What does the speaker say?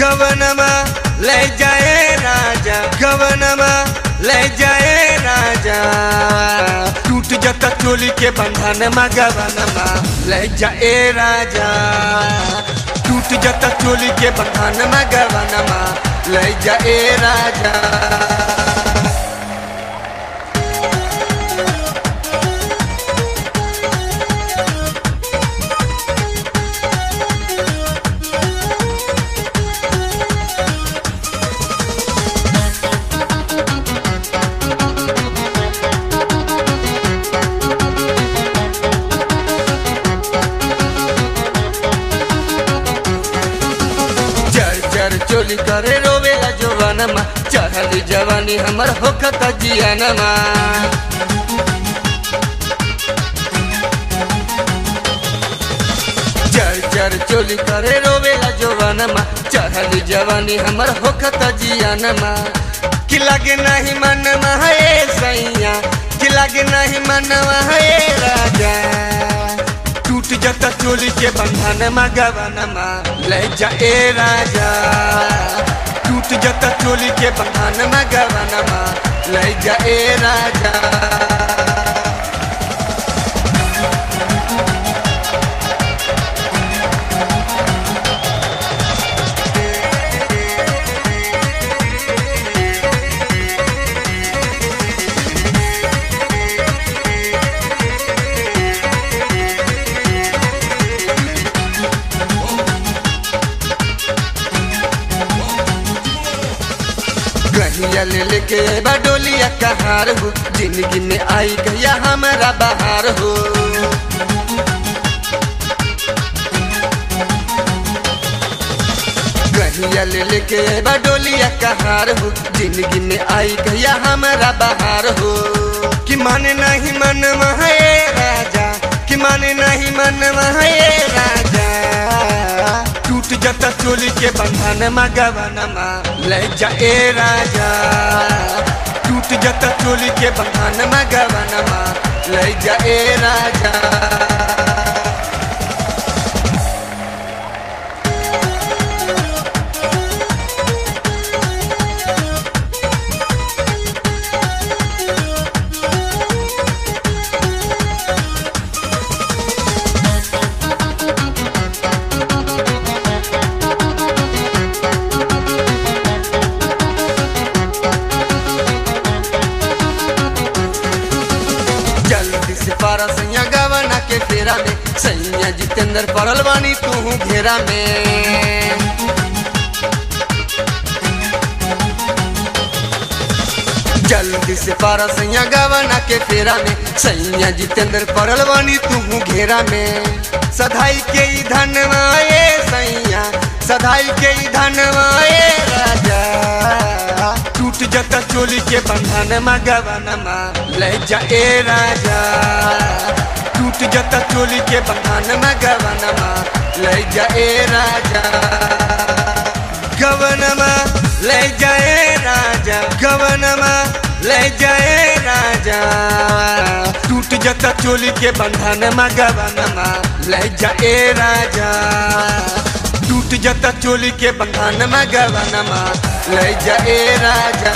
गवनमा ले जाए राजा, गवनमा ले जाए राजा। टूट जाता चोली के बंधनमा गवनमा ले जाए राजा। टूट जाता चोली के बंधनमा गवनमा ले जाए राजा। चोली करे रोवेला जवानमा, चढ़ली जवानी हमर होखत जियानमा। चर चर चोली करे रोवेला जवानमा, चढ़ली जवानी हमर होखत जियानमा। कि लागे नहीं मनवा है सैया, कि लागे नहीं मनवा है राजा। टूट जाता चोली के बंधनमा गवनमा ले जाए राजा। टूट जाता चोली के बंधनमा गवनमा ले जाए राजा। गहिया ले लेके बडोलिया कहार हो, जिंदगी में आई गया हमारा बहार हो। गहिया ले लेके बडोलिया कहार हो, जिंदगी में आई गया हमारा बहार हो। कि माने नहीं मनवा है राजा, कि माने नहीं मनवा है राजा। टूट जाता चोली के बंधनमा गवनमा ले जाए राजा। टूट जाता चोली के बंधनमा गवनमा ले जाए राजा। पारा सैया गवना के फेरा में, सैया जितेंद्र पड़ल बानी तू घेरा में। जल्दी से पारा सैया गवना के फेरा में, सैया जितेंद्र पड़ल बानी तू घेरा में। सधाई के धनवा सैया, सधाई के धनवा राजा। टूट जाता चोली के बंधनमा गवनमा ले जाए राजा। टूट जाता चोली के बंधनमा गवनमा ले जाए राजा। गवनमा ले जाए राजा, गवनमा ले जाए राजा। टूट जाता चोली के बंधनमा गवनमा ले जाए राजा। टूट जाता चोली के बंधनमा गवनमा ले जाए राजा।